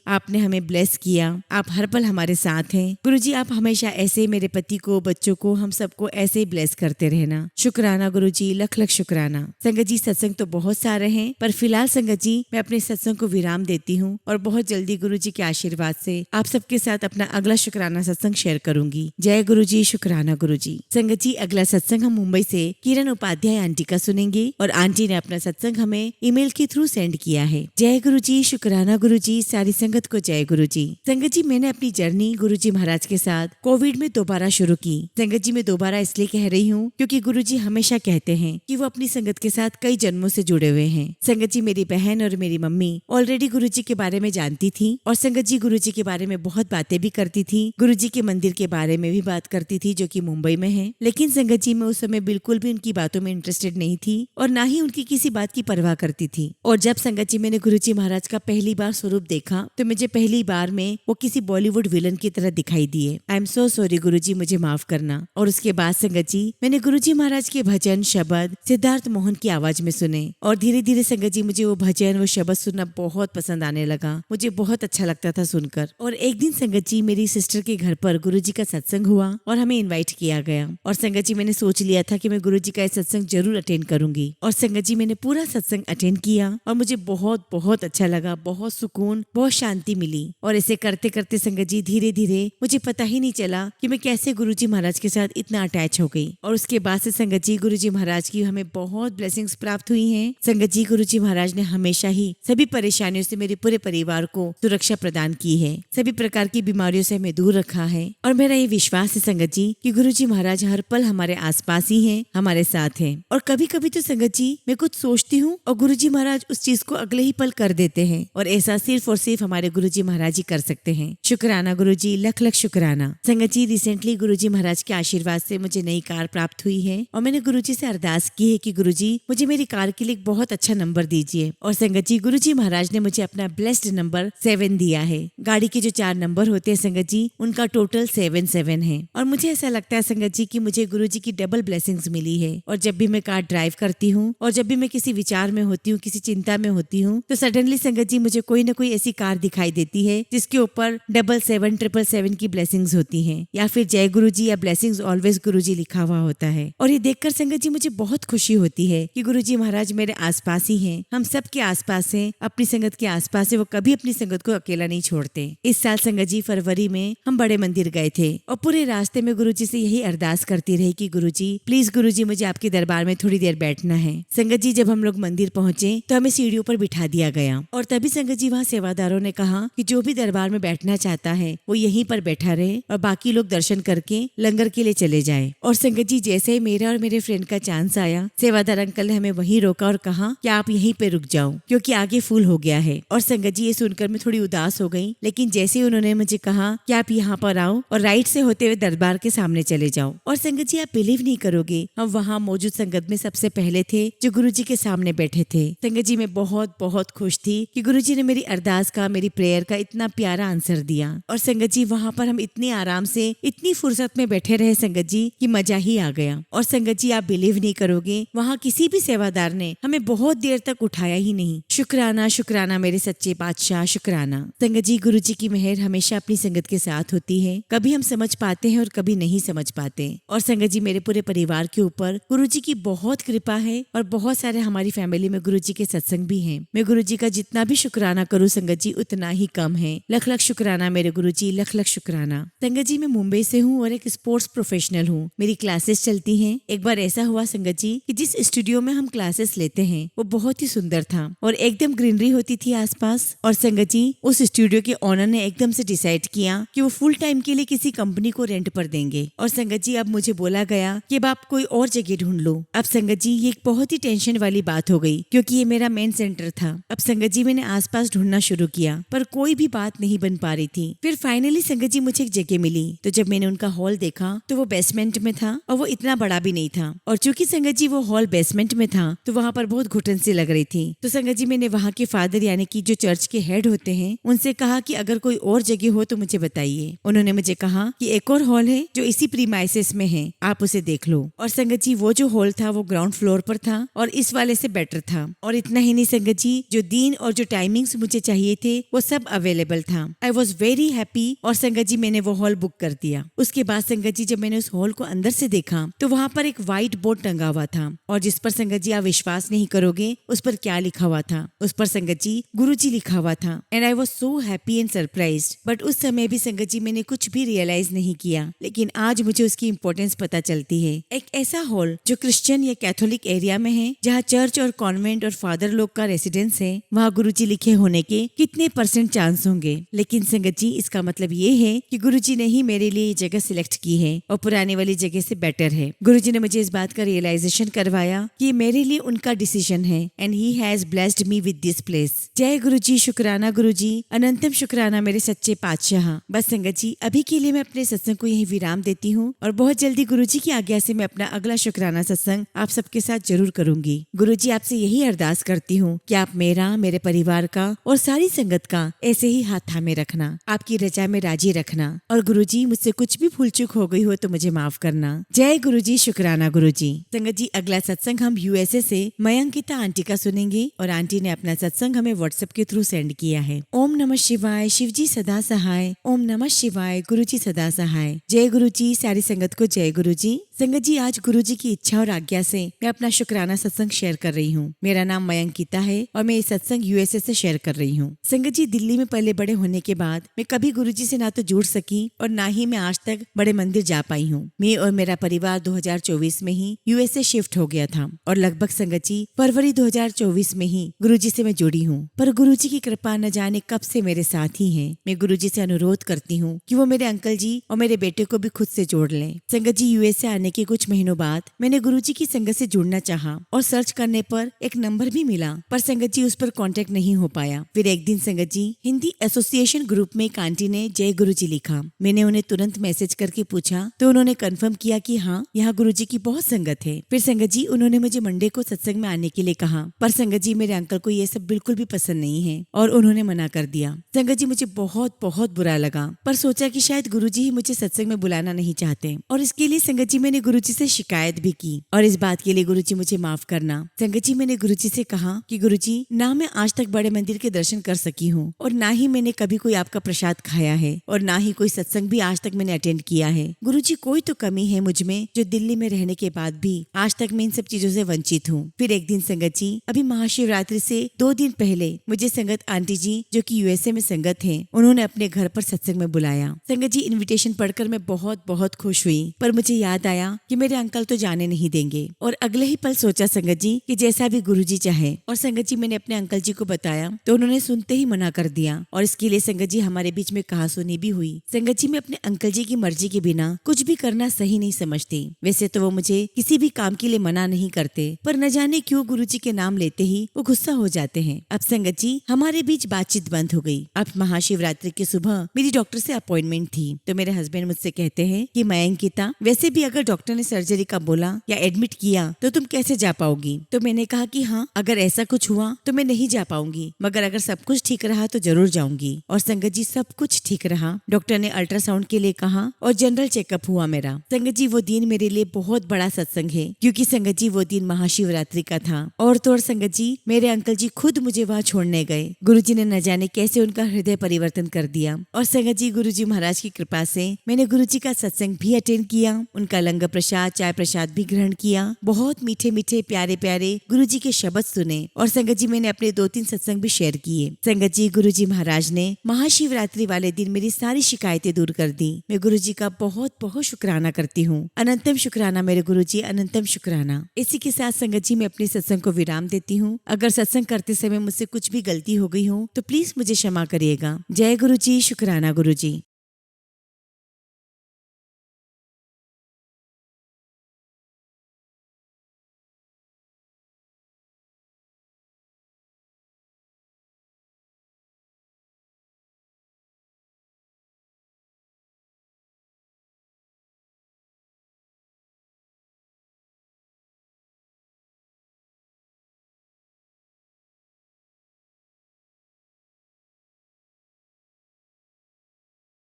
[SPEAKER 1] आपने हमें ब्लेस किया, आप हर पल हमारे साथ हैं। गुरुजी आप हमेशा ऐसे मेरे पति को, बच्चों को, हम सबको ऐसे ही ब्लेस करते रहना। शुक्राना गुरुजी, लख लख शुक्राना। संगत जी सत्संग तो बहुत सारे हैं, पर फिलहाल संगत जी मैं अपने सत्संग को विराम देती हूँ और बहुत जल्दी गुरुजी के आशीर्वाद से आप सबके साथ अपना अगला शुक्राना सत्संग शेयर करूंगी। जय गुरुजी, शुक्राना गुरुजी। संगत जी अगला सत्संग हम मुंबई से किरण उपाध्याय आंटी का सुनेंगे और आंटी ने अपना सत्संग हमें ईमेल के थ्रू सेंड किया है। जय गुरुजी, शुक्राना गुरुजी, सारी संगत को जय गुरुजी। संगत जी मैंने अपनी जर्नी गुरुजी महाराज के साथ कोविड में दोबारा शुरू की। संगत जी मैं दोबारा इसलिए कह रही हूँ क्योंकि गुरुजी हमेशा कहते हैं कि वो अपनी संगत के साथ कई जन्मों से जुड़े हुए हैं। संगत जी मेरी बहन और मेरी मम्मी ऑलरेडी गुरुजी के बारे में जानती थी और संगत जी गुरुजी के बारे में बहुत बातें भी करती थी। गुरुजी के मंदिर के बारे में भी बात करती थी जो कि मुंबई में है, लेकिन संगत जी मैं उस समय बिल्कुल भी उनकी बातों में इंटरेस्टेड नहीं थी और ना ही उनकी किसी बात की परवाह करती थी। और जब संगत जी मैंने गुरुजी महाराज का पहली बार स्वरूप देखा तो मुझे पहली बार में वो किसी बॉलीवुड विलन की तरह दिखाई दिए। आई एम सो सॉरी गुरुजी, मुझे माफ करना। और उसके बाद संगत जी मैंने गुरुजी महाराज के भजन शब्द सिद्धार्थ मोहन की आवाज में सुने और धीरे धीरे संगत जी मुझे वो भजन, वो शब्द सुनना बहुत पसंद आने लगा। मुझे बहुत अच्छा लगता था सुनकर। और एक दिन संगत जी मेरी सिस्टर के घर पर गुरुजी का सत्संग हुआ और हमें इनवाइट किया गया। और संगत जी मैंने सोच लिया था कि मैं गुरुजी का सत्संग जरूर अटेंड करूंगी। और संगत जी मैंने पूरा सत्संग अटेंड किया और मुझे बहुत बहुत अच्छा लगा, बहुत सुकून, बहुत शांति मिली। और ऐसे करते करते संगत जी धीरे धीरे मुझे पता ही नहीं चला कि मैं कैसे गुरुजी महाराज के साथ इतना अटैच हो गई। और उसके बाद से संगत जी गुरुजी महाराज की हमें बहुत ब्लेसिंग्स प्राप्त हुई हैं। संगत जी गुरुजी महाराज ने हमेशा ही सभी परेशानियों से मेरे पूरे परिवार को सुरक्षा प्रदान की है, सभी प्रकार की बीमारियों से हमें दूर रखा है। और मेरा ये विश्वास है संगत जी कि गुरुजी महाराज हर पल हमारे आसपास ही हैं, हमारे साथ हैं। और कभी कभी तो संगत जी मैं कुछ सोचती हूँ और गुरुजी महाराज उस चीज को अगले ही पल कर देते हैं। और ऐसा सिर्फ और सिर्फ हमारे गुरुजी महाराज ही कर सकते हैं। शुक्राना गुरुजी, लख लख शुक्राना। संगत जी रिसेंटली गुरुजी महाराज के आशीर्वाद से मुझे नई कार प्राप्त हुई है और मैंने गुरुजी से अरदास की है कि गुरुजी मुझे मेरी कार के लिए बहुत अच्छा नंबर दीजिए। और संगत जी गुरुजी महाराज ने मुझे अपना ब्लेस्ड नंबर 7 दिया है। गाड़ी के जो 4 नंबर होते हैं संगत जी, उनका टोटल 7 है। और मुझे ऐसा लगता है संगत जी कि मुझे गुरुजी की डबल ब्लेसिंग्स मिली है। और जब भी मैं कार ड्राइव करती हूँ और जब भी मैं किसी विचार में होती हूँ, किसी चिंता में होती हूँ, तो सडनली संगत जी मुझे कोई ना कोई ऐसी कार दिखाई देती है जिसके ऊपर 777 की ब्लेसिंग्स होती हैं, या फिर जय गुरुजी या ब्लेसिंग्स ऑलवेज गुरुजी लिखा हुआ होता है। और ये देखकर संगत जी मुझे बहुत खुशी होती है कि गुरुजी महाराज मेरे आसपास ही हैं, हम सब के आसपास हैं, अपनी संगत के आसपास है। वो कभी अपनी संगत को अकेला नहीं छोड़ते। इस साल संगत जी फरवरी में हम बड़े मंदिर गए थे और पूरे रास्ते में गुरुजी से यही अरदास करती रही कि गुरुजी प्लीज गुरुजी मुझे आपके दरबार में थोड़ी देर बैठना है। संगत जी जब हम लोग मंदिर पहुंचे तो हमें सीढ़ियों पर बिठा दिया गया और तभी संगत जी वहाँ सेवादारों ने कहा कि जो भी दरबार में बैठना चाहता है वो यहीं पर बैठा रहे और बाकी लोग दर्शन करके लंगर के लिए चले जाए। और संगत जी जैसे ही मेरा और मेरे फ्रेंड का चांस आया, सेवादार अंकल ने हमें वहीं रोका और कहा कि आप यहीं पे रुक जाओ क्योंकि आगे फुल हो गया है। और संगत जी ये सुनकर मैं थोड़ी उदास हो गई, लेकिन जैसे ही उन्होंने मुझे कहा कि आप यहाँ पर आओ और राइट से होते हुए दरबार के सामने चले जाओ। और संगत जी आप बिलीव नहीं करोगे, हम वहाँ मौजूद संगत में सबसे पहले थे जो गुरुजी के सामने बैठे थे। संगत जी मैं बहुत बहुत खुश थी कि गुरुजी ने मेरी अरदास का, मेरी प्रेयर का इतना प्यारा आंसर दिया। और संगत जी वहाँ पर हम इतनी आराम से, इतनी फुर्सत में बैठे रहे संगत जी कि मजा ही आ गया। और संगत जी आप बिलीव नहीं करोगे, वहाँ किसी भी सेवादार ने हमें बहुत देर तक उठाया ही नहीं। शुक्राना शुक्राना मेरे सच्चे बादशाह, शुक्राना। संगत जी गुरुजी की मेहर हमेशा अपनी संगत के साथ होती है। कभी हम समझ पाते हैं और कभी नहीं समझ पाते। और संगत जी मेरे पूरे परिवार के ऊपर गुरुजी की बहुत कृपा है और बहुत सारे हमारी फैमिली में गुरुजी के सत्संग भी हैं। मैं गुरुजी का जितना भी शुक्राना करूँ संगत जी उतना ही कम है। लख लख शुक्राना मेरे गुरुजी, लख लख शुक्राना। संगत जी मैं मुंबई से हूँ और एक स्पोर्ट्स प्रोफेशनल हूँ। मेरी क्लासेस चलती हैं। एक बार ऐसा हुआ संगत जी कि जिस स्टूडियो में हम क्लासेस लेते हैं वो बहुत ही सुंदर था और एकदम ग्रीनरी होती थी आसपास। और संगत जी उस स्टूडियो के ओनर ने एकदम से डिसाइड किया कि वो फुल टाइम के लिए किसी कंपनी को रेंट पर देंगे। और संगत जी अब मुझे बोला गया कि अब आप कोई और जगह ढूंढ लो। अब संगत जी ये एक बहुत ही टेंशन वाली बात हो गई क्योंकि ये मेरा मेन सेंटर था। अब संगत जी मैंने आसपास ढूंढना शुरू किया पर कोई भी बात नहीं बन पा रही थी। फिर फाइनली संगत जी मुझे एक जगह मिली। तो जब मैंने उनका हॉल देखा तो वो बेसमेंट में था और वो इतना बड़ा भी नहीं था। और चूंकि संगत जी वो हॉल बेसमेंट में था तो वहाँ पर बहुत घुटन सी लग रही थी। तो संगत जी मैंने वहाँ के फादर यानी कि जो चर्च के हेड होते हैं उनसे कहा कि अगर कोई और जगह हो तो मुझे बताइए। उन्होंने मुझे कहा कि एक और हॉल है जो इसी प्रीमाइसेस में है, आप उसे देख लो। और संगत जी वो जो हॉल था वो ग्राउंड फ्लोर पर था और इस वाले से बेटर था। और इतना ही नहीं संगत जी जो दिन और जो टाइमिंग्स मुझे चाहिए थे वो सब अवेलेबल था। I was very happy. और संगत जी मैंने वो हॉल बुक कर दिया। उसके बाद संगत जी जब मैंने उस हॉल को अंदर से देखा तो वहाँ पर एक व्हाइट बोर्ड टंगा हुआ था और जिस पर संगत जी आप विश्वास नहीं करोगे उस पर क्या लिखा हुआ था। उस पर संगत जी गुरुजी लिखा हुआ था। And I was so happy and surprised. But उस समय भी संगत जी मैंने कुछ भी रियलाइज नहीं किया, लेकिन आज मुझे उसकी इम्पोर्टेंस पता चलती है। एक ऐसा हॉल जो क्रिश्चियन या कैथोलिक एरिया में है, जहाँ चर्च और कॉन्वेंट और फादर लोग का रेसिडेंस है, वहाँ गुरुजी लिखे होने के कितने % चांस होंगे। लेकिन संगत जी इसका मतलब ये है कि गुरुजी ने ही मेरे लिए ये जगह सिलेक्ट की है और पुराने वाली जगह से बेटर है। गुरुजी ने मुझे इस बात का रियलाइजेशन करवाया कि मेरे लिए उनका डिसीजन है and he has blessed me with this place. जय गुरुजी, शुक्राना गुरुजी, अनंतम शुक्राना मेरे सच्चे पातशाह। बस संगत जी अभी के लिए मैं अपने सत्संग को यही विराम देती हूँ और बहुत जल्दी गुरुजी की आज्ञा से मैं अपना अगला शुक्राना सत्संग आप सबके साथ जरूर करूंगी। गुरुजी आपसे यही अरदास करती हूँ कि आप मेरा, मेरे परिवार का और सारी संगत का ऐसे ही हाथ थामे रखना, आपकी रजा में राजी रखना। और गुरुजी मुझसे कुछ भी भूल चूक हो गई हो तो मुझे माफ करना। जय गुरुजी, शुक्राना गुरुजी। संगत जी अगला सत्संग हम USA से मयंकिता आंटी का सुनेंगे और आंटी ने अपना सत्संग हमें व्हाट्सएप के थ्रू सेंड किया है। ओम नमः शिवाय, शिवजी सदा सहाय। ओम नमः शिवाय, गुरुजी सदा सहाय। जय गुरुजी, सारी संगत को जय गुरुजी। संगत जी, आज गुरुजी की इच्छा और आज्ञा से मैं अपना शुक्राना सत्संग शेयर कर रही हूँ। मेरा नाम मयंकिता है और मैं ये सत्संग यूएसए से शेयर कर रही हूँ। संगत जी, दिल्ली में पले बड़े होने के बाद मैं कभी गुरुजी से ना तो जुड़ सकी और ना ही मैं आज तक बड़े मंदिर जा पाई हूँ। मैं और मेरा परिवार 2024 में ही यूएसए शिफ्ट हो गया था और लगभग संगत जी फरवरी 2024 में ही गुरुजी से मैं जुड़ी हूँ। पर गुरुजी की कृपा न जाने कब से मेरे साथ ही है। मैं गुरुजी से अनुरोध करती हूँ कि वो मेरे अंकल जी और मेरे बेटे को भी खुद से जोड़ लें। संगत जी, यूएसए आने के कुछ महीनों बाद मैंने गुरुजी की संगत से जुड़ना चाहा और सर्च करने पर एक नंबर भी मिला, पर संगत जी उस पर कांटेक्ट नहीं हो पाया। फिर एक दिन संगत जी हिंदी एसोसिएशन ग्रुप में एक आंटी ने जय गुरुजी लिखा। मैंने उन्हें तुरंत मैसेज करके पूछा तो उन्होंने कंफर्म किया कि हाँ, यहाँ गुरुजी की बहुत संगत है। फिर संगत जी उन्होंने मुझे मंडे को सत्संग में आने के लिए कहा, पर संगत जी मेरे अंकल को ये सब बिल्कुल भी पसंद नहीं है और उन्होंने मना कर दिया। संगत जी मुझे बहुत बहुत बुरा लगा, पर सोचा कि शायद गुरुजी ही मुझे सत्संग में बुलाना नहीं चाहते और इसके लिए संगत जी मैंने गुरुजी से शिकायत भी की और इस बात के लिए गुरुजी मुझे माफ करना। संगत जी, मैंने गुरुजी से कहा कि गुरुजी, ना मैं आज तक बड़े मंदिर के दर्शन कर सकी हूँ और ना ही मैंने कभी कोई आपका प्रसाद खाया है और ना ही कोई सत्संग भी आज तक मैंने अटेंड किया है। गुरुजी, कोई तो कमी है मुझ में जो दिल्ली में रहने के बाद भी आज तक मैं इन सब चीजों से वंचित हूँ। फिर एक दिन संगत जी, अभी महाशिवरात्रि से 2 दिन पहले मुझे संगत आंटी जी जो कि यूएसए में संगत है, उन्होंने अपने घर पर सत्संग में बुलाया। संगत जी, इन्विटेशन पढ़कर मैं बहुत बहुत खुश हुई, पर मुझे याद आया कि मेरे अंकल तो जाने नहीं देंगे और अगले ही पल सोचा संगत जी कि जैसा भी गुरुजी चाहे। और संगत जी मैंने अपने अंकल जी को बताया तो उन्होंने सुनते ही मना कर दिया और इसके लिए संगत जी हमारे बीच में कहासुनी भी हुई। संगत जी, मैं अपने अंकल जी की मर्जी के बिना कुछ भी करना सही नहीं समझती। वैसे तो वो मुझे किसी भी काम के लिए मना नहीं करते, पर न जाने क्यों गुरुजी के नाम लेते ही वो गुस्सा हो जाते हैं। अब संगत जी हमारे बीच बातचीत बंद हो गई। अब महाशिवरात्रि की सुबह मेरी डॉक्टर से अपॉइंटमेंट थी तो मेरे हस्बैंड मुझसे कहते हैं कि मयंकिता, वैसे भी अगर डॉक्टर ने सर्जरी का बोला या एडमिट किया तो तुम कैसे जा पाओगी। तो मैंने कहा कि हाँ, अगर ऐसा कुछ हुआ तो मैं नहीं जा पाऊंगी, मगर अगर सब कुछ ठीक रहा तो जरूर जाऊंगी। और संगत जी सब कुछ ठीक रहा। डॉक्टर ने अल्ट्रासाउंड के लिए कहा और जनरल चेकअप हुआ मेरा। संगत जी वो दिन मेरे लिए बहुत बड़ा सत्संग है, क्योंकि संगत जी वो दिन महाशिवरात्रि का था और तो और संगत जी मेरे अंकल जी खुद मुझे वहाँ छोड़ने गए। गुरुजी ने न जाने कैसे उनका हृदय परिवर्तन कर दिया और संगत जी गुरुजी महाराज की कृपा से मैंने गुरुजी का सत्संग भी अटेंड किया, उनका लंगर प्रसाद, चाय प्रसाद भी ग्रहण किया। बहुत मीठे मीठे प्यारे प्यारे गुरुजी के शब्द सुने और संगत जी मैंने अपने 2-3 सत्संग भी शेयर किए। संगत जी गुरुजी महाराज ने महाशिवरात्रि वाले दिन मेरी सारी शिकायतें दूर कर दी। मैं गुरुजी का बहुत बहुत शुक्राना करती हूँ। अनंतम शुक्राना मेरे गुरुजी, अनंतम शुक्राना। इसी के साथ संगत जी मैं अपने सत्संग को विराम देती हूँ। अगर सत्संग करते समय मुझसे कुछ भी गलती हो गई हो तो प्लीज मुझे क्षमा करिएगा। जय गुरुजी, शुक्राना गुरुजी।